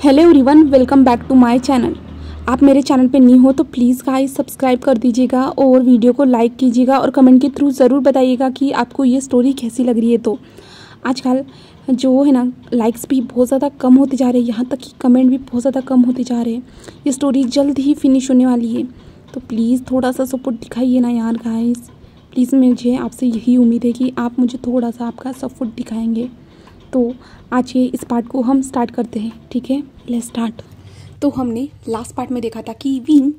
Hello everyone, welcome back to my channel. आप मेरे channel पे न्यू हो तो प्लीज़ गाइस सब्सक्राइब कर दीजिएगा और वीडियो को लाइक कीजिएगा और कमेंट के थ्रू ज़रूर बताइएगा कि आपको ये स्टोरी कैसी लग रही है। तो आजकल जो है ना, लाइक्स भी बहुत ज़्यादा कम होते जा रहे हैं, यहाँ तक कि कमेंट भी बहुत ज़्यादा कम होते जा रहे हैं। ये स्टोरी जल्द ही फिनिश होने वाली है, तो प्लीज़ थोड़ा सा सपोर्ट दिखाइए ना यार गाइस। प्लीज़ मुझे आपसे यही उम्मीद है कि आप मुझे थोड़ा सा आपका सपोर्ट दिखाएंगे। तो आज ये इस पार्ट को हम स्टार्ट करते हैं, ठीक है? Let's start. तो हमने लास्ट पार्ट में देखा था कि विंग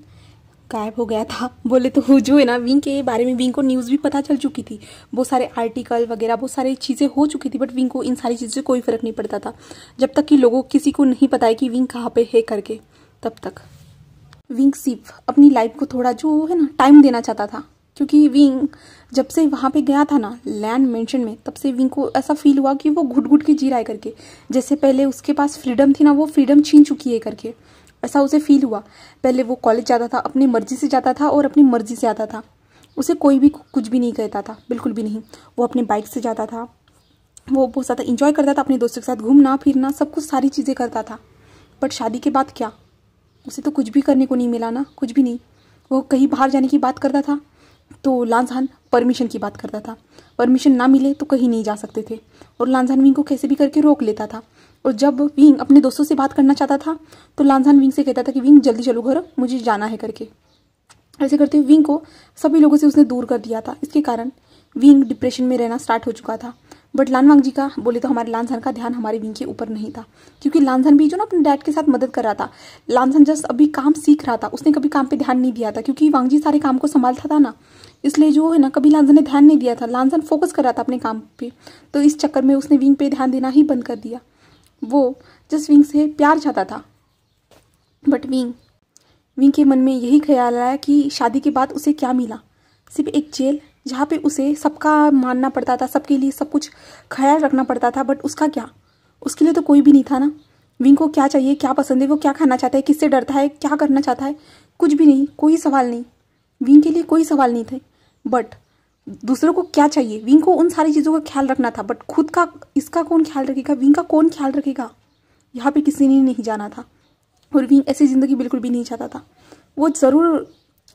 गायब हो गया था। बोले तो जो है ना, विंग के बारे में विंग को न्यूज़ भी पता चल चुकी थी, बहुत सारे आर्टिकल वगैरह बहुत सारी चीज़ें हो चुकी थी, बट विंग को इन सारी चीज़ों से कोई फ़र्क नहीं पड़ता था जब तक कि लोगों किसी को नहीं पता है कि विंग कहाँ पे है करके। तब तक विंग सिर्फ अपनी लाइफ को थोड़ा जो है ना टाइम देना चाहता था, क्योंकि विंग जब से वहाँ पे गया था ना लैंड मेंशन में, तब से विंग को ऐसा फील हुआ कि वो घुट घुट के जी रहा है करके। जैसे पहले उसके पास फ्रीडम थी ना, वो फ्रीडम छीन चुकी है करके, ऐसा उसे फील हुआ। पहले वो कॉलेज जाता था, अपनी मर्जी से जाता था और अपनी मर्जी से आता था, उसे कोई भी कुछ भी नहीं कहता था, बिल्कुल भी नहीं। वो अपने बाइक से जाता था, वो बहुत ज़्यादा इंजॉय करता था अपने दोस्तों के साथ, घूमना फिरना सब कुछ सारी चीज़ें करता था। बट शादी के बाद क्या, उसे तो कुछ भी करने को नहीं मिला ना, कुछ भी नहीं। वो कहीं बाहर जाने की बात करता था तो लांझान परमिशन की बात करता था, परमिशन ना मिले तो कहीं नहीं जा सकते थे, और लांझान विंग को कैसे भी करके रोक लेता था। और जब विंग अपने दोस्तों से बात करना चाहता था तो लांझान विंग से कहता था कि विंग जल्दी चलो घर, मुझे जाना है करके। ऐसे करते हुए विंग को सभी लोगों से उसने दूर कर दिया था। इसके कारण विंग डिप्रेशन में रहना स्टार्ट हो चुका था। बट लानवांग जी का बोले तो हमारे लांझान का ध्यान हमारे विंग के ऊपर नहीं था, क्योंकि लांझान भी जो ना अपने डैड के साथ मदद कर रहा था। लांझान जस्ट अभी काम सीख रहा था, उसने कभी काम पे ध्यान नहीं दिया था, क्योंकि वांग जी सारे काम को संभालता था ना, इसलिए जो है ना कभी लांझान ने ध्यान नहीं दिया था। लांझान फोकस कर रहा था अपने काम पे, तो इस चक्कर में उसने विंग पे ध्यान देना ही बंद कर दिया। वो जस्ट विंग से प्यार चाहता था। बट विंग के मन में यही ख्याल आया कि शादी के बाद उसे क्या मिला, सिर्फ एक जेल जहाँ पे उसे सबका मानना पड़ता था, सबके लिए सब कुछ ख्याल रखना पड़ता था। बट उसका क्या, उसके लिए तो कोई भी नहीं था ना। विंग को क्या चाहिए, क्या पसंद है, वो क्या खाना चाहता है, किससे डरता है, क्या करना चाहता है, कुछ भी नहीं, कोई सवाल नहीं। विंग के लिए कोई सवाल नहीं थे। बट दूसरों को क्या चाहिए, विंग को उन सारी चीज़ों का ख्याल रखना था। बट खुद का इसका कौन ख्याल रखेगा, विंग का कौन ख्याल रखेगा, यहाँ पे किसी ने नहीं जाना था। और विंग ऐसी ज़िंदगी बिल्कुल भी नहीं चाहता था। वो ज़रूर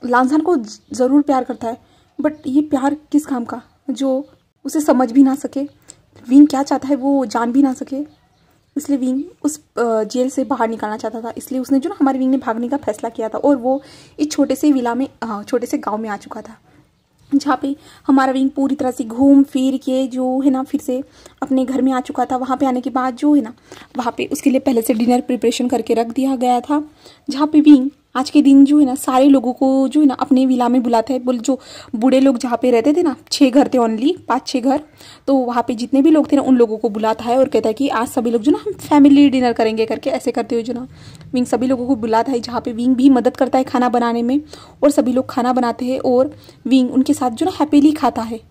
लांझान को ज़रूर प्यार करता है, बट ये प्यार किस काम का जो उसे समझ भी ना सके, विंग क्या चाहता है वो जान भी ना सके। इसलिए विंग उस जेल से बाहर निकालना चाहता था, इसलिए उसने जो ना हमारे विंग ने भागने का फैसला किया था। और वो इस छोटे से विला में छोटे से गांव में आ चुका था, जहाँ पे हमारा विंग पूरी तरह से घूम फिर के जो है ना फिर से अपने घर में आ चुका था। वहाँ पे आने के बाद जो है ना, वहाँ पे उसके लिए पहले से डिनर प्रिपरेशन करके रख दिया गया था, जहाँ पे विंग आज के दिन जो है ना सारे लोगों को जो है ना अपने विला में बुलाते हैं। बोल जो बूढ़े लोग जहाँ पे रहते थे ना, 6 घर थे ओनली, 5-6 घर, तो वहाँ पे जितने भी लोग थे ना उन लोगों को बुलाता है और कहता है कि आज सभी लोग जो ना हम फैमिली डिनर करेंगे करके। ऐसे करते हुए जो ना विंग सभी लोगों को बुलाता है, जहाँ पे विंग भी मदद करता है खाना बनाने में, और सभी लोग खाना बनाते हैं और विंग उनके साथ जो ना हैप्पीली खाता है।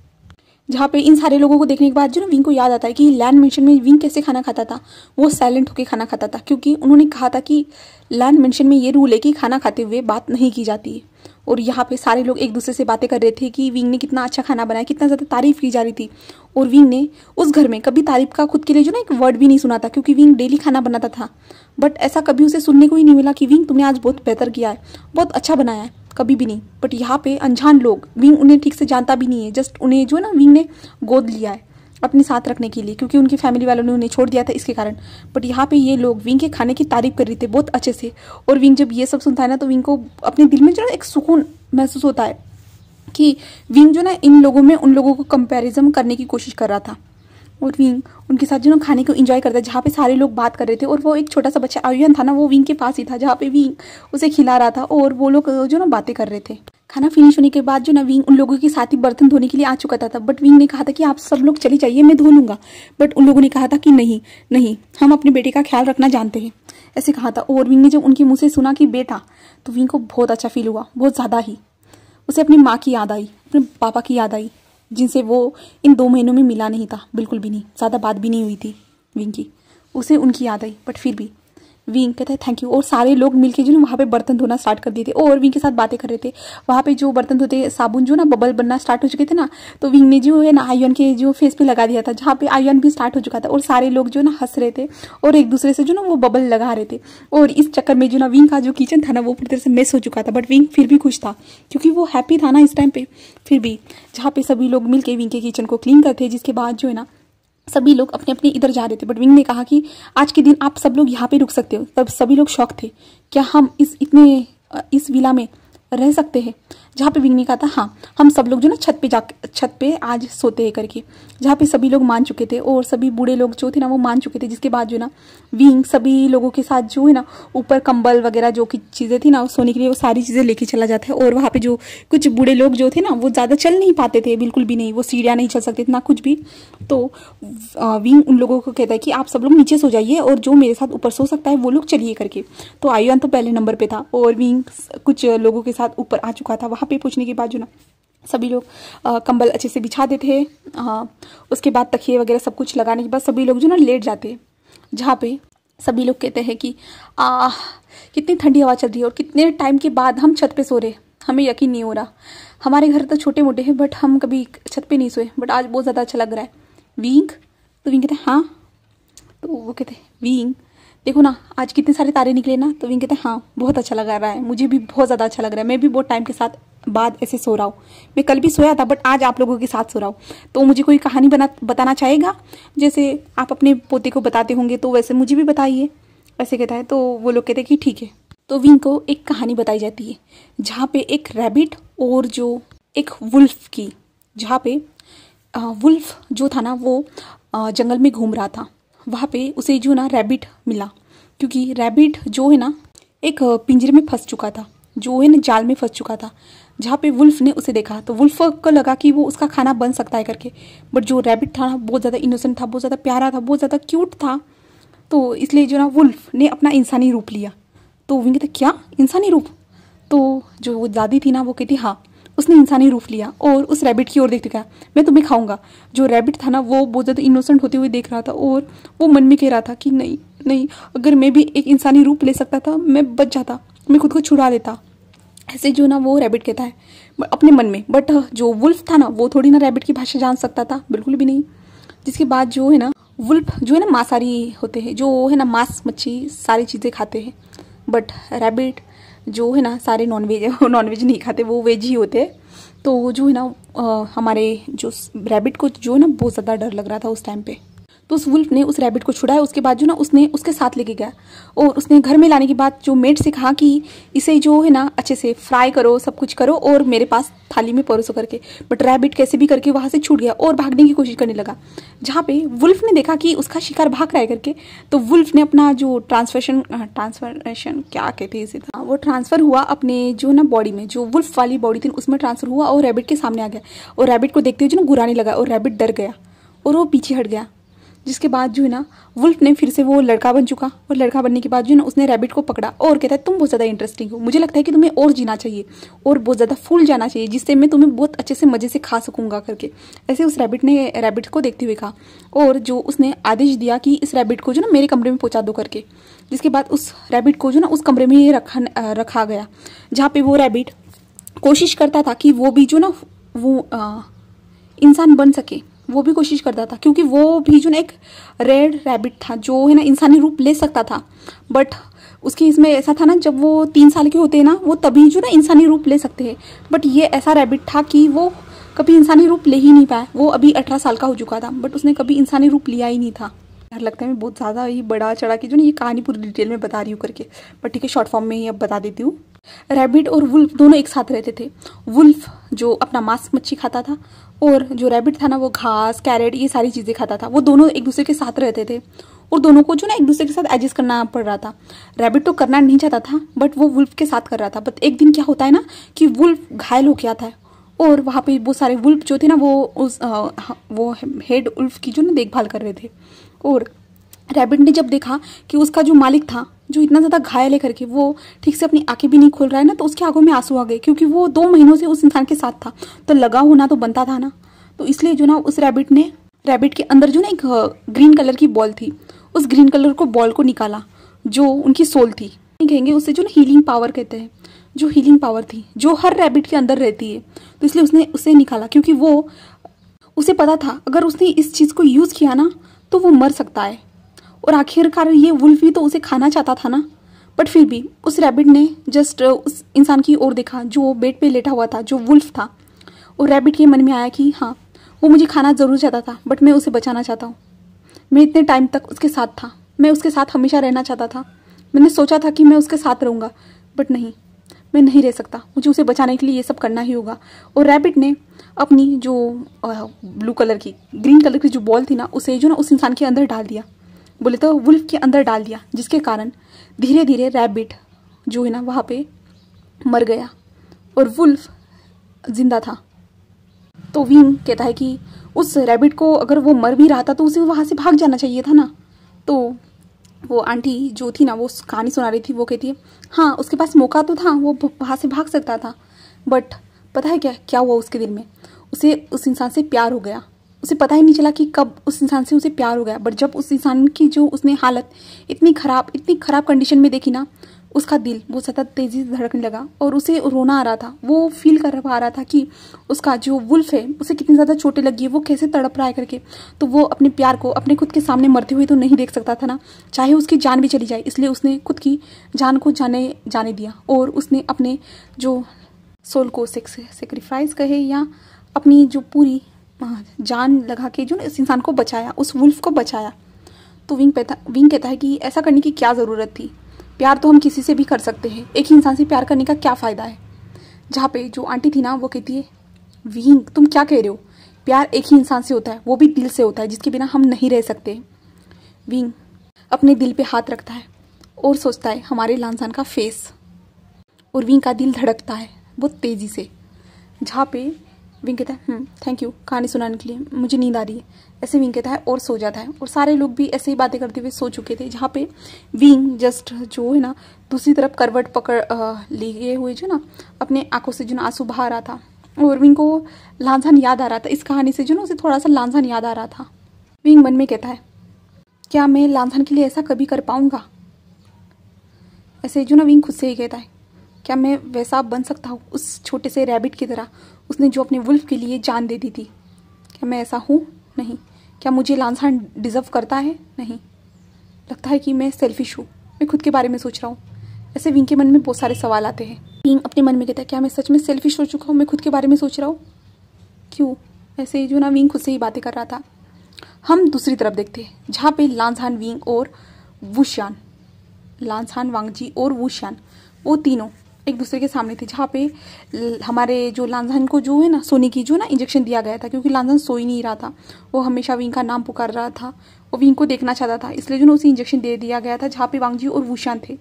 जहाँ पे इन सारे लोगों को देखने के बाद जो ना विंग को याद आता है कि लैंड मेंशन में विंग कैसे खाना खाता था। वो साइलेंट होकर खाना खाता था, क्योंकि उन्होंने कहा था कि लैंड मेंशन में ये रूल है कि खाना खाते हुए बात नहीं की जाती है। और यहाँ पे सारे लोग एक दूसरे से बातें कर रहे थे कि विंग ने कितना अच्छा खाना बनाया, कितना ज़्यादा तारीफ की जा रही थी। और विंग ने उस घर में कभी तारीफ का खुद के लिए जो ना एक वर्ड भी नहीं सुना था, क्योंकि विंग डेली खाना बनाता था। बट ऐसा कभी उसे सुनने को ही नहीं मिला कि विंग तुमने आज बहुत बेहतर किया है, बहुत अच्छा बनाया है, कभी भी नहीं। बट यहाँ पे अनजान लोग, विंग उन्हें ठीक से जानता भी नहीं है, जस्ट उन्हें जो है ना विंग ने गोद लिया है अपने साथ रखने के लिए, क्योंकि उनकी फैमिली वालों ने उन्हें छोड़ दिया था इसके कारण। बट यहाँ पे ये लोग विंग के खाने की तारीफ कर रहे थे बहुत अच्छे से। और विंग जब ये सब सुनता है ना, तो विंग को अपने दिल में जो ना एक सुकून महसूस होता है कि विंग जो ना इन लोगों में उन लोगों को कंपैरिजन करने की कोशिश कर रहा था। और विंग उनके साथ जो ना खाने को एंजॉय करता है, जहाँ पे सारे लोग बात कर रहे थे। और वो एक छोटा सा बच्चा आयुन था ना, वो विंग के पास ही था, जहाँ पे विंग उसे खिला रहा था और वो लोग जो ना बातें कर रहे थे। खाना फिनिश होने के बाद जो ना विंग उन लोगों के साथ ही बर्तन धोने के लिए आ चुका था। बट विंग ने कहा था कि आप सब लोग चले जाइए, मैं धो लूंगा। बट उन लोगों ने कहा था कि नहीं नहीं, हम अपने बेटे का ख्याल रखना जानते हैं, ऐसे कहा था। और विंग ने जब उनके मुँह से सुना कि बेटा, तो विंग को बहुत अच्छा फील हुआ, बहुत ज़्यादा ही। उसे अपनी माँ की याद आई, अपने पापा की याद आई, जिनसे वो इन 2 महीनों में मिला नहीं था, बिल्कुल भी नहीं, ज़्यादा बात भी नहीं हुई थी विंग की। उसे उनकी याद आई। बट फिर भी विंग कहता है थैंक यू। और सारे लोग मिलके जो ना वहाँ पे बर्तन धोना स्टार्ट कर दिए थे और विंग के साथ बातें कर रहे थे। वहाँ पे जो बर्तन धोते साबुन जो ना बबल बनना स्टार्ट हो चुके थे ना, तो विंग ने जो है ना आयुन के जो फेस पे लगा दिया था, जहाँ पे आयुन भी स्टार्ट हो चुका था। और सारे लोग जो ना हंस रहे थे और एक दूसरे से जो ना वो बबल लगा रहे थे। और इस चक्कर में जो ना विंग का जो किचन था ना वो पूरी तरह से मिस हो चुका था, बट विंग फिर भी खुश था क्योंकि वो हैप्पी था ना इस टाइम पे। फिर भी जहाँ पे सभी लोग मिलके विंग के किचन को क्लीन करते, जिसके बाद जो है ना सभी लोग अपने अपने इधर जा रहे थे, बट विंग ने कहा कि आज के दिन आप सब लोग यहाँ पे रुक सकते हो। तब सभी लोग शॉक थे, क्या हम इस विला में रह सकते हैं? जहाँ पे विंग ने कहा था हाँ हम सब लोग जो ना छत पे आज सोते हैं करके, जहाँ पे सभी लोग मान चुके थे और सभी बूढ़े लोग जो थे ना वो मान चुके थे। जिसके बाद जो ना विंग सभी लोगों के साथ जो है ना ऊपर कंबल वगैरह जो की चीज़ें थी ना सोने के लिए, वो सारी चीज़ें लेके चला जाता है। और वहाँ पे जो कुछ बूढ़े लोग जो थे ना वो ज़्यादा चल नहीं पाते थे, बिल्कुल भी नहीं, वो सीढ़ियाँ नहीं चल सकते थे ना कुछ भी। तो विंग उन लोगों को कहता है कि आप सब लोग नीचे सो जाइए और जो मेरे साथ ऊपर सो सकता है वो लोग चलिए करके। तो आयुन तो पहले नंबर पे था और विंग कुछ लोगों के साथ ऊपर आ चुका था। वहाँ पे पहुँचने के बाद जो ना सभी लोग कंबल अच्छे से बिछा देते हैं। उसके बाद तकिए वगैरह सब कुछ लगाने के बाद सभी लोग जो ना लेट जाते हैं, जहाँ पे सभी लोग कहते हैं कि कितनी ठंडी हवा चल रही है और कितने टाइम के बाद हम छत पे सो रहे, हमें यकीन नहीं हो रहा। हमारे घर तो छोटे मोटे हैं बट हम कभी छत पे नहीं सोए, बट आज बहुत ज़्यादा अच्छा लग रहा है। विंग? तो विंग कहते हैं हाँ। तो वो कहते हैं विंग देखो ना आज कितने सारे तारे निकले ना। तो विंग कहते हैं हाँ बहुत अच्छा लग रहा है, मुझे भी बहुत ज़्यादा अच्छा लग रहा है, मैं भी बहुत टाइम के साथ बाद ऐसे सो रहा हूँ। मैं कल भी सोया था बट आज आप लोगों के साथ सो रहा हूँ। तो मुझे कोई कहानी बताना चाहेगा, जैसे आप अपने पोते को बताते होंगे तो वैसे मुझे भी बताइए, ऐसे कहता है। तो वो लोग कहते हैं कि ठीक है। तो विंग को एक कहानी बताई जाती है जहाँ पे एक रैबिट और जो एक वुल्फ की, जहाँ पे वुल्फ जो था ना वो जंगल में घूम रहा था। वहाँ पे उसे जो ना रैबिट मिला, क्योंकि रैबिट जो है ना एक पिंजरे में फंस चुका था, जो है ना जाल में फंस चुका था। जहाँ पे वुल्फ ने उसे देखा तो वुल्फ को लगा कि वो उसका खाना बन सकता है करके, बट जो रैबिट था ना बहुत ज़्यादा इनोसेंट था, बहुत ज़्यादा प्यारा था, बहुत ज़्यादा क्यूट था। तो इसलिए जो ना वुल्फ ने अपना इंसानी रूप लिया। तो विंग कहते क्या इंसानी रूप? तो जो वो दादी थी ना वो कहती हाँ उसने इंसानी रूप लिया और उस रैबिट की ओर देखते कहा मैं तुम्हें खाऊंगा। जो रैबिट था ना वो बहुत ज़्यादा इनोसेंट होते हुए देख रहा था और वो मन में कह रहा था कि नहीं नहीं, अगर मैं भी एक इंसानी रूप ले सकता था मैं बच जाता, मैं खुद को छुड़ा लेता, ऐसे जो ना वो रैबिट कहता है अपने मन में। बट जो वुल्फ था ना वो थोड़ी ना रैबिट की भाषा जान सकता था, बिल्कुल भी नहीं। जिसके बाद जो है ना वुल्फ जो है ना मांसाहारी होते हैं, जो है ना मांस मच्छी सारी चीज़ें खाते हैं, बट रैबिट जो है ना सारे नॉनवेज नहीं खाते, वो वेज ही होते हैं। तो जो है ना हमारे जो रैबिट को जो है ना बहुत ज़्यादा डर लग रहा था उस टाइम पे। तो उस वुल्फ ने उस रैबिट को छुड़ाया। उसके बाद जो ना उसने उसके साथ लेके गया और उसने घर में लाने के बाद जो मेड से कहा कि इसे जो है ना अच्छे से फ्राई करो, सब कुछ करो और मेरे पास थाली में परोसो करके। बट रैबिट कैसे भी करके वहाँ से छूट गया और भागने की कोशिश करने लगा। जहाँ पे वुल्फ ने देखा कि उसका शिकार भाग रहा है करके, तो वुल्फ ने अपना जो ट्रांसफरेशन क्या कहते हैं इसे था, वो ट्रांसफर हुआ अपने जो ना बॉडी में, जो वुल्फ वाली बॉडी थी उसमें ट्रांसफर हुआ और रैबिट के सामने आ गया। और रैबिट को देखते हुए जो ना गुराने लगा और रैबिट डर गया और वो पीछे हट गया। जिसके बाद जो है ना वुल्फ ने फिर से वो लड़का बन चुका और लड़का बनने के बाद जो है ना उसने रैबिट को पकड़ा और कहता है तुम बहुत ज़्यादा इंटरेस्टिंग हो, मुझे लगता है कि तुम्हें और जीना चाहिए और बहुत ज़्यादा फूल जाना चाहिए, जिससे मैं तुम्हें बहुत अच्छे से मज़े से खा सकूंगा करके। ऐसे उस रैबिट ने रैबिट को देखते हुए कहा और जो उसने आदेश दिया कि इस रैबिट को जो ना मेरे कमरे में पहुँचा दो करके। जिसके बाद उस रैबिट को जो ना उस कमरे में रखा गया, जहाँ पे वो रैबिट कोशिश करता था कि वो भी जो ना वो इंसान बन सके, वो भी कोशिश करता था, क्योंकि वो भी जो ना एक रेड रैबिट था जो है ना इंसानी रूप ले सकता था। बट उसके इसमें ऐसा था ना जब वो 3 साल के होते हैं ना वो तभी जो ना इंसानी रूप ले सकते हैं, बट ये ऐसा रैबिट था कि वो कभी इंसानी रूप ले ही नहीं पाया। वो अभी 18 साल का हो चुका था बट उसने कभी इंसानी रूप लिया ही नहीं था। यार लगता है मैं बहुत ज़्यादा ही बड़ा चढ़ा के जो ना ये कहानी पूरी डिटेल में बता रही हूँ करके, बट ठीक है शॉर्ट फॉर्म में ही अब बता देती हूँ। रैबिट और वुल्फ दोनों एक साथ रहते थे। वुल्फ जो अपना मांस मच्छी खाता था और जो रैबिट था ना वो घास कैरेट ये सारी चीज़ें खाता था। वो दोनों एक दूसरे के साथ रहते थे और दोनों को जो ना एक दूसरे के साथ एडजस्ट करना पड़ रहा था। रैबिट तो करना नहीं चाहता था बट वो वुल्फ के साथ कर रहा था। बट एक दिन क्या होता है ना कि वुल्फ घायल हो गया था और वहाँ पे बहुत सारे वुल्फ जो थे ना वो हेड वुल्फ की जो ना देखभाल कर रहे थे। और रैबिट ने जब देखा कि उसका जो मालिक था जो इतना ज़्यादा घायल है करके वो ठीक से अपनी आंखें भी नहीं खोल रहा है ना, तो उसकी आंखों में आंसू आ गए, क्योंकि वो 2 महीनों से उस इंसान के साथ था तो लगा होना तो बनता था ना। तो इसलिए जो ना उस रैबिट के अंदर जो ना एक ग्रीन कलर की बॉल थी, उस ग्रीन कलर को बॉल को निकाला जो उनकी सोल थी, कहेंगे उससे जो ना हीलिंग पावर कहते हैं, जो हीलिंग पावर थी जो हर रैबिट के अंदर रहती है। तो इसलिए उसने उसे निकाला, क्योंकि वो उसे पता था अगर उसने इस चीज़ को यूज़ किया ना तो वो मर सकता है। और आखिरकार ये वुल्फ भी तो उसे खाना चाहता था ना। बट फिर भी उस रैबिट ने जस्ट उस इंसान की ओर देखा जो बेड पे लेटा हुआ था, जो वुल्फ था। और रैबिट के मन में आया कि हाँ, वो मुझे खाना ज़रूर चाहता था, बट मैं उसे बचाना चाहता हूँ। मैं इतने टाइम तक उसके साथ था, मैं उसके साथ हमेशा रहना चाहता था। मैंने सोचा था कि मैं उसके साथ रहूँगा, बट नहीं, मैं नहीं रह सकता, मुझे उसे बचाने के लिए ये सब करना ही होगा। और रैबिट ने अपनी जो ब्लू कलर की, ग्रीन कलर की जो बॉल थी ना, उसे जो ना उस इंसान के अंदर डाल दिया, बोले तो वुल्फ के अंदर डाल दिया, जिसके कारण धीरे धीरे रैबिट जो है ना वहाँ पे मर गया और वुल्फ जिंदा था। तो विंग कहता है कि उस रैबिट को अगर वो मर भी रहा था तो उसे वहाँ से भाग जाना चाहिए था ना। तो वो आंटी जो थी ना, वो कहानी सुना रही थी, वो कहती है हाँ, उसके पास मौका तो था, वो वहाँ से भाग सकता था। बट पता है क्या हुआ उसके दिल में? उसे उस इंसान से प्यार हो गया। उसे पता ही नहीं चला कि कब उस इंसान से उसे प्यार हो गया। बट जब उस इंसान की जो उसने हालत इतनी खराब कंडीशन में देखी ना, उसका दिल वो सतत तेजी से धड़कने लगा और उसे रोना आ रहा था। वो फील कर पा रहा था कि उसका जो वुल्फ है उसे कितनी ज़्यादा चोटें लगी है, वो कैसे तड़प रहा है करके। तो वो अपने प्यार को अपने खुद के सामने मरते हुए तो नहीं देख सकता था ना, चाहे उसकी जान भी चली जाए। इसलिए उसने खुद की जान को जाने दिया और उसने अपने जो सोल को सेक्रीफाइस कहे या अपनी जो पूरी जान लगा के जो इस इंसान को बचाया, उस वुल्फ को बचाया। तो विंग कहता है कि ऐसा करने की क्या ज़रूरत थी? प्यार तो हम किसी से भी कर सकते हैं, एक ही इंसान से प्यार करने का क्या फ़ायदा है? जहाँ पे जो आंटी थी ना, वो कहती है विंग तुम क्या कह रहे हो? प्यार एक ही इंसान से होता है, वो भी दिल से होता है, जिसके बिना हम नहीं रह सकते। विंग अपने दिल पे हाथ रखता है और सोचता है हमारे लांसान का फेस, और विंग का दिल धड़कता है बहुत तेज़ी से। जहाँ पे विंग कहता है थैंक यू कहानी सुनाने के लिए, मुझे नींद आ रही है, ऐसे विंग कहता है और सो जाता है। और सारे लोग भी ऐसे ही बातें करते हुए सो चुके थे। जहाँ पे विंग जस्ट जो है ना दूसरी तरफ करवट पकड़ लिए हुए जो ना अपने आंखों से जो ना आंसू बहा रहा था, और विंग को लांसान याद आ रहा था। इस कहानी से जो ना उसे थोड़ा सा लांसान याद आ रहा था। विंग मन में कहता है क्या मैं लांसान के लिए ऐसा कभी कर पाऊंगा? ऐसे जो ना विंग खुद से ही कहता है क्या मैं वैसा बन सकता हूँ उस छोटे से रैबिट की तरह, उसने जो अपने वुल्फ के लिए जान दे दी थी? क्या मैं ऐसा हूँ? नहीं। क्या मुझे लांसान डिजर्व करता है? नहीं। लगता है कि मैं सेल्फिश हूँ, मैं खुद के बारे में सोच रहा हूँ। ऐसे विंग के मन में बहुत सारे सवाल आते हैं। विंग अपने मन में कहता है क्या मैं सच में सेल्फिश हो चुका हूँ, मैं खुद के बारे में सोच रहा हूँ? क्यों? ऐसे जो ना विंग खुद से ही बातें कर रहा था। हम दूसरी तरफ देखते हैं जहाँ पे लांसान, विंग और वुशियान, लांसान, वांगजी और वुशियान, वो तीनों एक दूसरे के सामने थे। जहाँ पे हमारे जो लांसान को जो है ना सोने की जो ना इंजेक्शन दिया गया था, क्योंकि लांसान सो ही नहीं रहा था, वो हमेशा विंग का नाम पुकार रहा था, वो विंग को देखना चाहता था, इसलिए जो ना उसे इंजेक्शन दे दिया गया था। जहाँ पे वांगजी और वुशियान थे,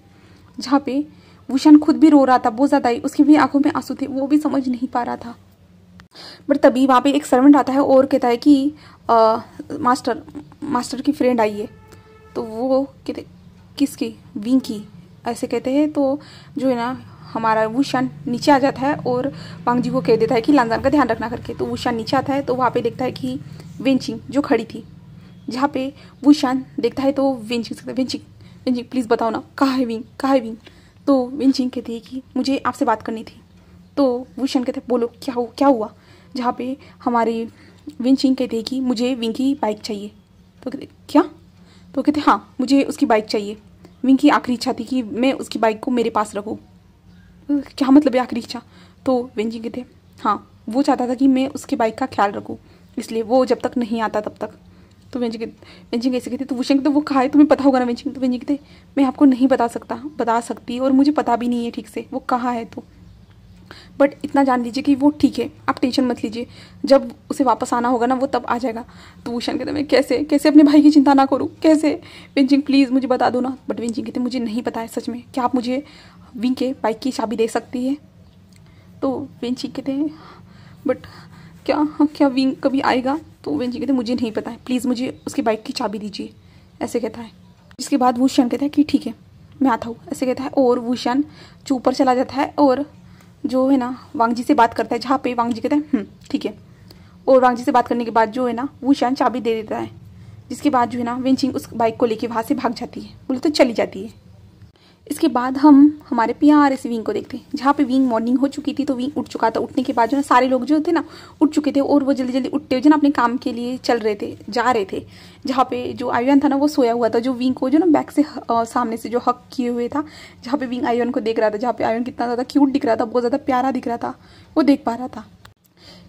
जहाँ पे वुशियान खुद भी रो रहा था बहुत ज़्यादा ही, उसकी भी आंखों में आंसू थे, वो भी समझ नहीं पा रहा था। बट तभी वहाँ पे एक सर्वेंट आता है और कहता है कि मास्टर की फ्रेंड आई है। तो वो कहते किसकी? विंग की, ऐसे कहते हैं। तो जो है ना हमारा वुशियान नीचे आ जाता है और वांगजी को कह देता है कि लांसान का ध्यान रखना करके। तो वुशियान नीचे आता है तो वहाँ पे देखता है कि वेंचिंग जो खड़ी थी। जहाँ पे वुशियान देखता है तो वेंचिंग से वेंचिंग प्लीज़ बताओ ना कहाँ है विंग, कहाँ है विंग? तो वेंचिंग कहती है कि मुझे आपसे बात करनी थी। तो वुशियान कहते हैं बोलो क्या हुआ? जहाँ पे हमारी वेंचिंग कहती है कि मुझे विंग की बाइक चाहिए। तो कहते क्या? तो कहते हाँ, मुझे उसकी बाइक चाहिए। विंग की आखिरी इच्छा थी कि मैं उसकी बाइक को मेरे पास रखूँ। क्या मतलब है आखिरी इच्छा? तो वेंचिंग कहते हाँ, वो चाहता था कि मैं उसकी बाइक का ख्याल रखूँ, इसलिए वो जब तक नहीं आता तब तक। तो वेंचिंग कैसे कहते? तो वुशियान कहते वो कहाँ है, तुम्हें पता होगा ना वेंचिंग? तो वेंचिंग कहते मैं आपको नहीं बता सकती और मुझे पता भी नहीं है ठीक से वो कहाँ है। तो बट इतना जान लीजिए कि वो ठीक है, आप टेंशन मत लीजिए, जब उसे वापस आना होगा ना वो तब आ जाएगा। तो वुशियान कहते मैं कैसे अपने भाई की चिंता ना करूँ, कैसे? वेंचिंग प्लीज़ मुझे बता दो ना। बट वेंचिंग कहते मुझे नहीं पता है सच में, क्या आप मुझे विंग के बाइक की चाबी दे सकती है? तो वेंचिंग कहते हैं बट क्या विंग कभी आएगा? तो वेंचिंग कहते मुझे नहीं पता है, प्लीज़ मुझे उसकी बाइक की चाबी दीजिए, ऐसे कहता है। जिसके बाद वुशियान कहता है कि ठीक है मैं आता हूँ, ऐसे कहता है। और वुशियान जो ऊपर चला जाता है और जो है ना वांगजी से बात करता है, जहाँ पे वांगजी कहता है ठीक है। और वांगजी से बात करने के बाद जो है ना वुशियान चाबी दे देता है। जिसके बाद जो है ना वेंचिंग उस बाइक को लेके वहाँ से भाग जाती है, बोले तो चली जाती है। इसके बाद हम हमारे प्यारे से विंग को देखते हैं, जहाँ पे विंग मॉर्निंग हो चुकी थी तो विंग उठ चुका था। उठने के बाद जो है सारे लोग जो थे ना उठ चुके थे और वो जल्दी जल्दी उठते हुए जो ना अपने काम के लिए चल रहे थे, जा रहे थे। जहाँ पे जो आयुन था ना वो सोया हुआ था, जो विंग को जो ना बैक से सामने से जो हक किए हुए था, जहाँ पे विंग आयुन को देख रहा था, जहाँ पे आयुन कितना ज़्यादा क्यूट दिख रहा था, बहुत ज़्यादा प्यारा दिख रहा था, वो देख पा रहा था।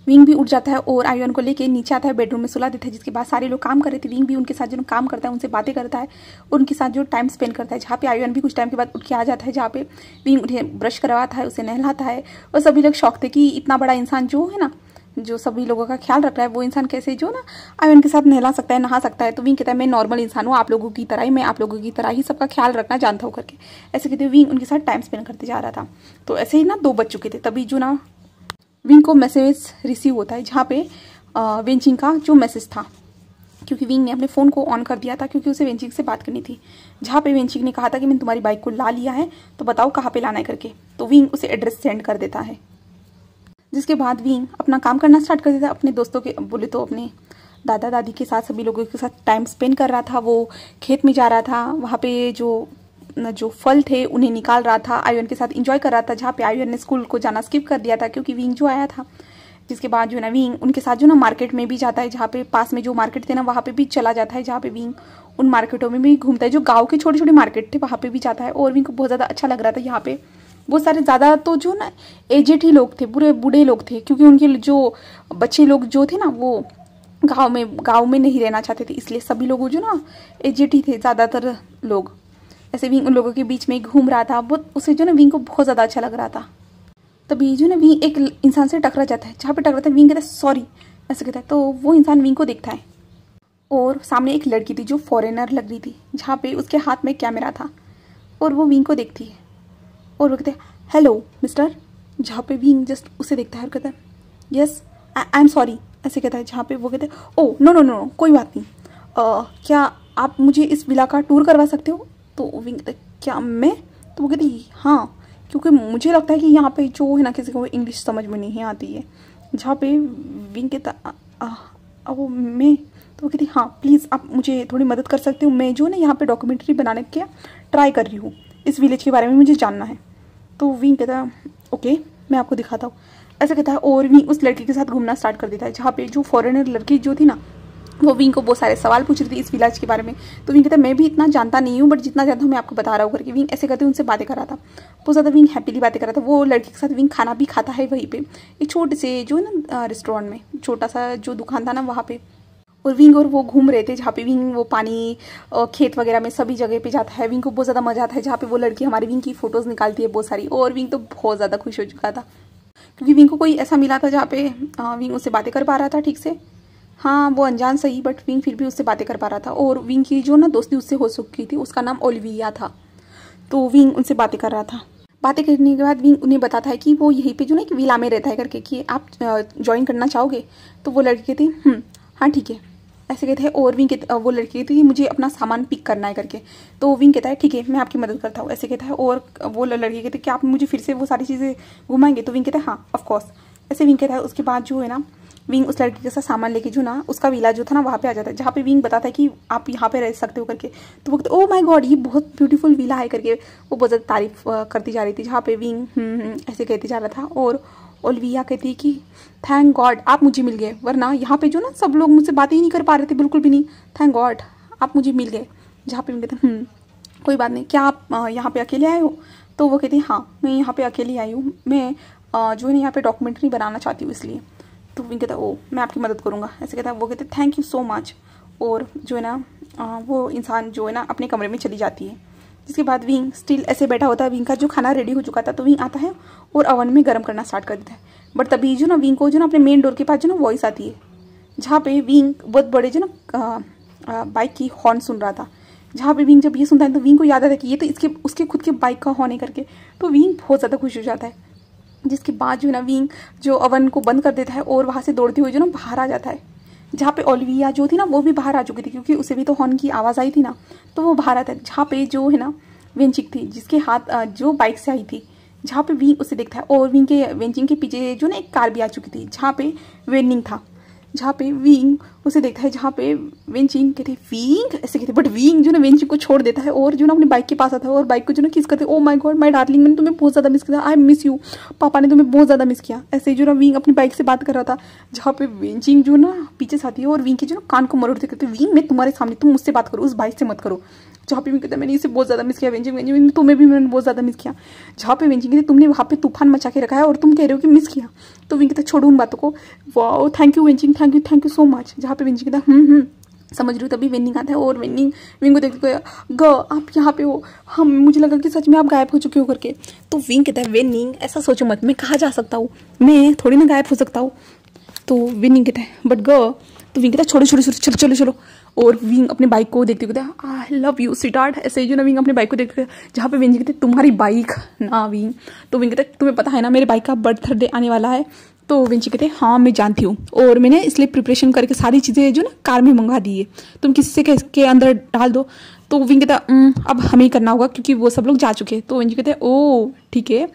विंग भी उठ जाता है और आयुन को लेके नीचे आता है, बेडरूम में सुला देता है। जिसके बाद सारे लोग काम कर रहे थे, विंग भी उनके साथ जो काम करता है, उनसे बातें करता है और उनके साथ जो टाइम स्पेंड करता है। जहाँ पे आयुन भी कुछ टाइम के बाद उठ के आ जाता है, जहाँ पे विंग उन्हें ब्रश करवाता है, उसे नहलाता है। और सभी लोग शौक थे कि इतना बड़ा इंसान जो है ना, जो सभी लोगों का ख्याल रख रहा है, वो इंसान कैसे जो ना आयुन के साथ नहला सकता है, नहा सकता है। तो विंग कहता है मैं नॉर्मल इंसान हूँ, आप लोगों की तरह ही, मैं आप लोगों की तरह ही सबका ख्याल रखना जानता हूँ करके ऐसे कहते विंग उनके साथ टाइम स्पेंड करते जा रहा था। तो ऐसे ही ना 2 बज चुके थे, तभी जो ना विंग को मैसेज रिसीव होता है, जहाँ पे वेंचिंग का जो मैसेज था, क्योंकि विंग ने अपने फ़ोन को ऑन कर दिया था क्योंकि उसे वेंचिंग से बात करनी थी। जहाँ पे वेंचिंग ने कहा था कि मैंने तुम्हारी बाइक को ला लिया है, तो बताओ कहाँ पे लाना है करके। तो विंग उसे एड्रेस सेंड कर देता है। जिसके बाद विंग अपना काम करना स्टार्ट कर देता है, अपने दोस्तों के बोले तो अपने दादा दादी के साथ, सभी लोगों के साथ टाइम स्पेंड कर रहा था। वो खेत में जा रहा था, वहाँ पे जो फल थे उन्हें निकाल रहा था, आयुन के साथ एंजॉय कर रहा था। जहाँ पे आयुन ने स्कूल को जाना स्किप कर दिया था क्योंकि विंग जो आया था। जिसके बाद जो है ना विंग उनके साथ जो ना मार्केट में भी जाता है, जहाँ पे पास में जो मार्केट थे ना वहाँ पे भी चला जाता है, जहाँ पे विंग उन मार्केटों में भी घूमता है, जो गाँव के छोटे छोटे मार्केट थे वहाँ पे भी जाता है। और विंग को बहुत ज़्यादा अच्छा लग रहा था। यहाँ पे बहुत सारे ज़्यादा तो जो ना एजेड ही लोग थे, पूरे बूढ़े लोग थे, क्योंकि उनके जो बच्चे लोग जो थे ना वो गाँव में नहीं रहना चाहते थे, इसलिए सभी लोग जो ना एजेड ही थे ज़्यादातर लोग। ऐसे विंग उन लोगों के बीच में घूम रहा था, बहुत उसे जो ना विंग को बहुत ज़्यादा अच्छा लग रहा था। तभी जो ना विंग एक इंसान से टकरा जाता है, जहाँ पे टकराता है विंग कहता है सॉरी ऐसे कहता है। तो वो इंसान विंग को देखता है और सामने एक लड़की थी जो फॉरेनर लग रही थी, जहाँ पे उसके हाथ में कैमरा था और वो विंग को देखती है और वो कहते हैं हेलो मिस्टर। जहाँ पे विंग जस्ट उसे देखता है और कहता है यस आई एम सॉरी ऐसे कहता है। जहाँ पे वो कहते हैं ओ नो नो नो कोई बात नहीं, क्या आप मुझे इस विला का टूर करवा सकते हो। तो विंग कहता है क्या मैं। तो वो कहती हाँ, क्योंकि मुझे लगता है कि यहाँ पे जो है ना किसी को इंग्लिश समझ में नहीं आती है। जहाँ पे विंग कहता वो मैं। तो वो कहती हाँ प्लीज़ आप मुझे थोड़ी मदद कर सकते हो, मैं जो ना यहाँ पे डॉक्यूमेंट्री बनाने के ट्राई कर रही हूँ, इस विलेज के बारे में मुझे जानना है। तो विंग कहता ओके मैं आपको दिखाता हूँ ऐसा कहता है। और विंग उस लड़की के साथ घूमना स्टार्ट कर देता है, जहाँ पे जो फॉरेनर लड़की जो थी ना वो विंग को बहुत सारे सवाल पूछ रही थी इस विलेज के बारे में। तो विंग कहता है मैं भी इतना जानता नहीं हूँ, बट जितना जानता हूँ मैं आपको बता रहा हूँ करके विंग ऐसे करते उनसे बातें कर रहा था। बहुत ज़्यादा विंग हैप्पीली बातें कर रहा था। वो लड़की के साथ विंग खाना भी खाता है वहीं पे, एक छोटे से जो है ना रेस्टोरेंट में, छोटा सा जो दुकान था ना वहाँ पे। और विंग और वो घूम रहे थे, जहाँ पे विंग वो पानी खेत वगैरह में सभी जगह पे जाता है। विंग को बहुत ज़्यादा मजा आता है, जहाँ पे वो लड़की हमारी विंग की फ़ोटोज़ निकालती है बहुत सारी। और विंग तो बहुत ज़्यादा खुश हो चुका था क्योंकि विंग को कोई ऐसा मिला था जहाँ पे विंग उससे बातें कर पा रहा था ठीक से। हाँ वो अनजान सही, बट विंग फिर भी उससे बातें कर पा रहा था। और विंग की जो ना दोस्ती उससे हो चुकी थी, उसका नाम ओलिविया था। तो विंग उनसे बातें कर रहा था। बातें करने के बाद विंग उन्हें बताता है कि वो यहीं पे जो ना एक विला में रहता है करके, कि आप ज्वाइन करना चाहोगे। तो वो लड़की कहती हाँ ठीक है ऐसे कहते हैं। और विंग वो लड़की कहती है मुझे अपना सामान पिक करना है करके। तो विंग कहता है ठीक है मैं आपकी मदद करता हूँ ऐसे कहता है। और वो लड़की कहती है कि आप मुझे फिर से वो सारी चीज़ें घुमाएंगे। तो विंग कहता है हाँ ऑफकोर्स ऐसे विंग कहता है। उसके बाद जो है ना विंग उस लड़की के साथ सामान लेके जो ना उसका विला जो था ना वहाँ पे आ जाता है, जहाँ पे विंग बताता है कि आप यहाँ पे रह सकते हो करके। तो वो कहते ओ माय गॉड ये बहुत ब्यूटीफुल विला है करके, वो बहुत ज़्यादा तारीफ करती जा रही थी। जहाँ पे विंग ऐसे कहती जा रहा था। और ओलिविया कहती है कि थैंक गॉड आप मुझे मिल गए, वरना यहाँ पे जो ना सब लोग मुझसे बातें ही नहीं कर पा रहे थे बिल्कुल भी नहीं। थैंक गॉड आप मुझे मिल गए। जहाँ पे कहते कोई बात नहीं, क्या आप यहाँ पे अकेले आए हो। तो वो कहती है हाँ मैं यहाँ पे अकेले आई हूँ, मैं जो है यहाँ पे डॉक्यूमेंट्री बनाना चाहती हूँ इसलिए। तो विंग कहता है ओ मैं आपकी मदद करूँगा ऐसे कहता है। वो कहते थैंक यू सो मच। और जो है ना वो इंसान जो है ना अपने कमरे में चली जाती है। जिसके बाद विंग स्टिल ऐसे बैठा होता है। विंग का जो खाना रेडी हो चुका था, तो विंग आता है और ओवन में गर्म करना स्टार्ट कर देता है। बट तभी जो ना विंग को जो ना अपने मेन डोर के पास जो ना वॉइस आती है, जहाँ पे विंग बहुत बड़े जो ना बाइक की हॉर्न सुन रहा था। जहाँ पे विंग जब ये सुनता है तो विंग को याद आता है कि ये तो उसके खुद के बाइक का हॉर्न है करके। तो विंग बहुत ज़्यादा खुश हो जाता है। जिसके बाद जो ना विंग जो ओवन को बंद कर देता है और वहाँ से दौड़ते हुए जो ना बाहर आ जाता है, जहाँ पे ओलिविया जो थी ना वो भी बाहर आ चुकी थी, क्योंकि उसे भी तो हॉर्न की आवाज़ आई थी ना। तो वो बाहर आता है, जहाँ पे जो है ना वेंचिंग थी, जिसके हाथ जो बाइक से आई थी, जहाँ पे विंग उसे देखता है। और वेंचिंग के पीछे जो ना एक कार भी आ चुकी थी, जहाँ पे वेनिंग था, जहाँ पे विंग उसे देखता है जहाँ पे वेंचिंग कहते विंग ऐसे कहते, बट विंग जो ना वेंचिंग को छोड़ देता है और जो ना अपनी बाइक के पास आता है और बाइक को जो ना किस करते, oh my God my darling, मैंने तुम्हें बहुत ज़्यादा मिस किया, आई मिस यू, पापा ने तुम्हें बहुत ज़्यादा मिस किया। ऐसे जो ना विंग अपनी बाइक से बात कर रहा था, जहाँ पे वेंचिंग जो ना पीछे से आती है और विंग के जो ना कान को मरोड़ते करते, विंग मैं तुम्हारे सामने, तुम मुझसे बात करो, उस बाइक से मत करो। जहाँ पे कहता है मैंने इसे बहुत ज़्यादा मिस किया वेंचिंग, वेंचिंग तुम्हें भी मैंने बहुत ज़्यादा मिस किया। जहाँ पे वेंचिंग कहते तुमने वहाँ पे तूफान मचा के रखा है और तुम कह रहे हो कि मिस किया, तो विंग कहता छोड़ो उन बातों को, wow thank you Wenching, thank you so much. जहाँ पे वेंचिंग कहता समझ रही हूँ। तभी वेनिंग आता है और वेनिंग विंग को देखते ग आप यहाँ पे हो, हम मुझे लगा कि सच में आप गायब हो चुके हो करके। तो विंग कहता है वेनिंग ऐसा सोचो मत, मैं कहाँ जा सकता हूँ, मैं थोड़ी ना गायब हो सकता हूँ। तो वेनिंग कहता है बट ग, तो विंग कहता है छोड़ो छोड़ो छोड़ो चलो चलो, और विंग अपनी बाइक को देखते कहता है आई लव यू स्वीटहार्ट। ऐसे ही जो ना विंग अपनी बाइक को देखते, जहाँ पे वेनिंग कहते तुम्हारी बाइक ना विंग, तो विंग कहता है तुम्हें पता है ना मेरे बाइक का बर्थडे आने वाला है। तो वेंची कहते हैं हाँ मैं जानती हूँ, और मैंने इसलिए प्रिपरेशन करके सारी चीज़ें जो ना कार में मंगा दी है, तुम किसी से के अंदर डाल दो। तो विंग कहता अब हमें ही करना होगा क्योंकि वो सब लोग जा चुके हैं। तो वेंची कहते हैं ओ ठीक है,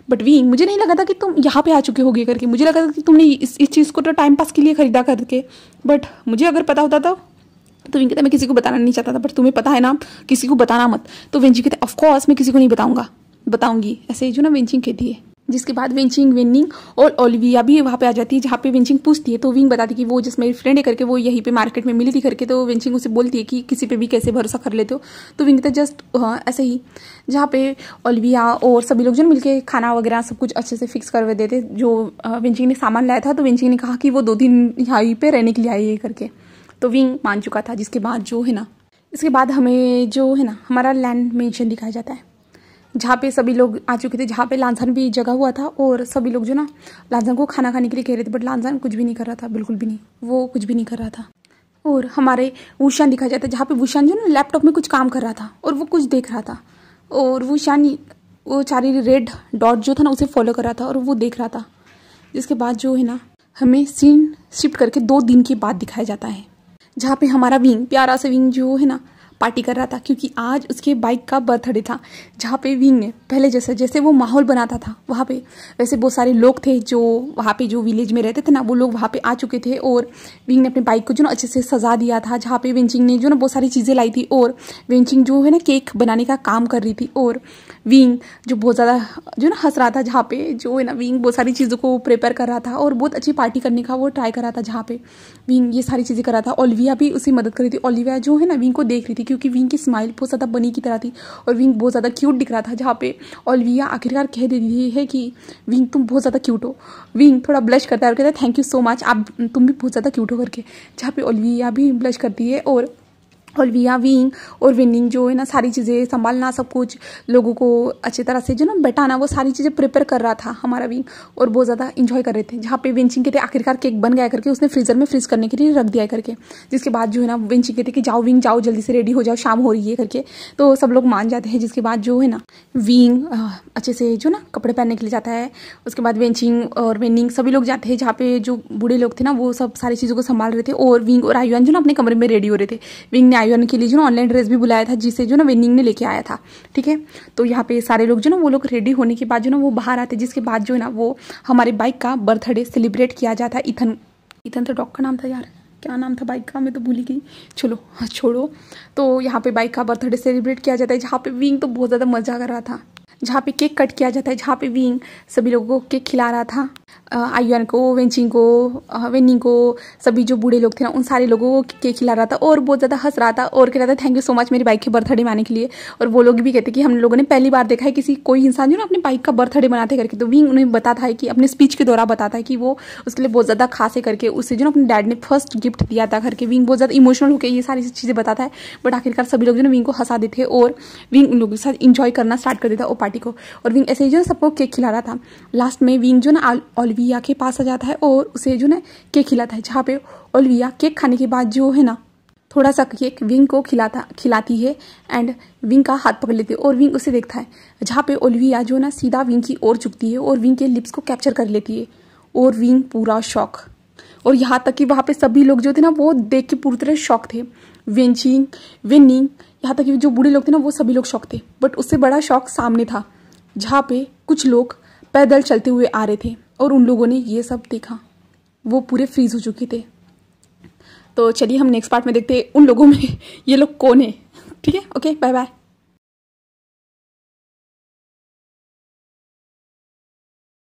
बट विंग मुझे नहीं लगा था कि तुम यहाँ पे आ चुके होगे करके, मुझे लगा था कि तुमने इस चीज़ को तो टाइम पास के लिए खरीदा करके, बट मुझे अगर पता होता तो विंग कहता मैं किसी को बताना नहीं चाहता था, बट तुम्हें पता है ना किसी को बताना मत। तो वेंची कहते ऑफकोर्स मैं किसी को नहीं बताऊंगी। ऐसे ही जो ना वेंचिंग कहती है। जिसके बाद वेंचिंग वेनिंग और ओलिविया भी वहाँ पे आ जाती है, जहाँ पे वेंचिंग पूछती है, तो विंग बताती है कि वो जिस मेरी फ्रेंड है करके वो यहीं पे मार्केट में मिली थी करके। तो वेंचिंग उसे बोलती है कि किसी पे भी कैसे भरोसा कर लेते हो। तो विंग कहता जस्ट ऐसे ही, जहाँ पे ओलिविया और सभी लोग जो मिलके खाना वगैरह सब कुछ अच्छे से फिक्स करवा देते जो वेंचिंग ने सामान लाया था। तो वेंचिंग ने कहा कि वो 2 दिन यहाँ पे रहने के लिए आई है करके, तो विंग मान चुका था। जिसके बाद जो है ना, इसके बाद हमें जो है ना हमारा लैंड मेंशन दिखाया जाता है, जहाँ पे सभी लोग आ चुके थे, जहाँ पे लांसन भी जगह हुआ था और सभी लोग जो ना लांसन को खाना खाने के लिए कह रहे थे, बट लांसन कुछ भी नहीं कर रहा था, बिल्कुल भी नहीं, वो कुछ भी नहीं कर रहा था। और हमारे वुशान दिखाया जाता है, जहाँ पे वुशान जो ना लैपटॉप में कुछ काम कर रहा था और वो कुछ देख रहा था, और वुशान वो चारी रेड डॉट जो था ना उसे फॉलो कर रहा था और वो देख रहा था। जिसके बाद जो है ना हमें सीन शिफ्ट करके 2 दिन के बाद दिखाया जाता है, जहाँ पे हमारा विंग प्यारा सा विंग जो है ना पार्टी कर रहा था, क्योंकि आज उसके बाइक का बर्थडे था। जहाँ पे विंग ने पहले जैसे वो माहौल बनाता था वहाँ पे, वैसे बहुत सारे लोग थे जो वहाँ पे जो विलेज में रहते थे ना, वो लोग वहाँ पे आ चुके थे और विंग ने अपने बाइक को जो ना अच्छे से सजा दिया था। जहाँ पे वेंचिंग ने जो ना बहुत सारी चीज़ें लाई थी और वेंचिंग जो है ना केक बनाने का काम कर रही थी, और विंग जो बहुत ज़्यादा जो ना हंस रहा था, जहाँ पे जो है ना विंग बहुत सारी चीज़ों को प्रिपेयर कर रहा था और बहुत अच्छी पार्टी करने का वो ट्राई कर रहा था। जहाँ पे विंग ये सारी चीज़ें कर रहा था, ओलिविया भी उसी मदद कर रही थी। ओलिविया जो है ना विंग को देख रही थी, क्योंकि विंग की स्माइल बहुत ज़्यादा बनी की तरह थी और विंग बहुत ज़्यादा क्यूट दिख रहा था। जहाँ पे ओलिविया आखिरकार कह देती है कि विंग तुम बहुत ज़्यादा क्यूट हो। विंग थोड़ा ब्लश करता है और कहता है थैंक यू सो मच, आप तुम भी बहुत ज़्यादा क्यूट हो करके। जहाँ पे ओलिविया भी ब्लश करती है और ओलिविया विंग और विनिंग जो है ना सारी चीज़ें संभालना, सब कुछ लोगों को अच्छी तरह से जो ना बैठाना, वो सारी चीज़ें प्रिपेयर कर रहा था हमारा विंग, और बहुत ज़्यादा इंजॉय कर रहे थे। जहाँ पे वेंचिंग कहते आखिरकार केक बन गया करके उसने फ्रीजर में फ्रीज करने के लिए रख दिया करके। जिसके बाद जो है ना वेंचिंग कहते कि जाओ विंग जाओ जल्दी से रेडी हो जाओ, शाम हो रही है करके। तो सब लोग मान जाते हैं। जिसके बाद जो है ना विंग अच्छे से जो ना कपड़े पहनने के लिए जाता है। उसके बाद वेंचिंग और वेनिंग सभी लोग जाते हैं, जहाँ पे जो बूढ़े लोग थे ना वो सब सारी चीज़ों को संभाल रहे थे, और विंग और आयुआन जो ना अपने कमरे में रेडी हो रहे थे। विंग ने आयुआन के लिए जो ना ऑनलाइन ड्रेस भी बुलाया था, जिसे जो ना वेनिंग ने लेके आया था। ठीक है, तो यहाँ पे सारे लोग जो ना वो लोग रेडी होने के बाद जो ना वो बाहर आते। जिसके बाद जो है ना वो हमारे बाइक का बर्थडे सेलिब्रेट किया जाता है। इथन तो डॉग का नाम था यार, क्या नाम था बाइक का, मैं तो भूल गई, चलो हाँ छोड़ो। तो यहाँ पे बाइक का बर्थडे सेलिब्रेट किया जाता है, जहाँ पे विंग तो बहुत ज़्यादा मजा कर रहा था। जहाँ पे केक कट किया जाता है, जहाँ पे विंग सभी लोगों को केक खिला रहा था, आयुआन को, वेंचिंग को, वेनिंग को, सभी जो बूढ़े लोग थे ना उन सारे लोगों को केक खिला रहा था और बहुत ज़्यादा हंस रहा था और कह रहा था थैंक यू सो मच मेरी बाइक के बर्थडे मनाने के लिए। और वो लोग भी कहते कि हम लोगों ने पहली बार देखा है किसी कोई इंसान जो ना अपनी बाइक का बर्थडे मनाते करके। तो विंग उन्हें बताता है कि अपने स्पीच के दौरान बताता है कि वो उसके लिए बहुत ज़्यादा खास है करके, उससे जो ना अपने डैड ने फर्स्ट गिफ्ट दिया था करके। विंग बहुत ज़्यादा इमोशनल होकर ये सारी चीज़ें बताता है, बट आखिरकार सभी लोग जो ना विंग को हंसा देते और विंग उन लोगों के साथ इंजॉय करना स्टार्ट कर देता वो पार्टी को। और विंग ऐसे ही जो सबको केक खिला रहा था। लास्ट में विंग जो ना ओलिविया के पास आ जाता है और उसे जो ना केक खिलाता है, जहाँ पे ओलिविया केक खाने के बाद जो है ना थोड़ा सा केक विंग को खिलाती है एंड विंग का हाथ पकड़ लेती है और विंग उसे देखता है, जहाँ पे ओलिविया जो ना सीधा विंग की ओर झुकती है और विंग के लिप्स को कैप्चर कर लेती है और विंग पूरा शॉक। और यहाँ तक कि वहाँ पे सभी लोग जो थे ना वो देख के पूरी तरह शॉक थे। वेंचिंग, विनिंग, यहाँ तक कि जो बूढ़े लोग थे ना वो सभी लोग शॉक थे। बट उससे बड़ा शॉक सामने था, जहाँ पे कुछ लोग पैदल चलते हुए आ रहे थे और उन लोगों ने ये सब देखा। वो पूरे फ्रीज हो चुके थे। तो चलिए हम नेक्स्ट पार्ट में देखते हैं उन लोगों में ये लोग कौन है। ठीक है, ओके, बाय बाय।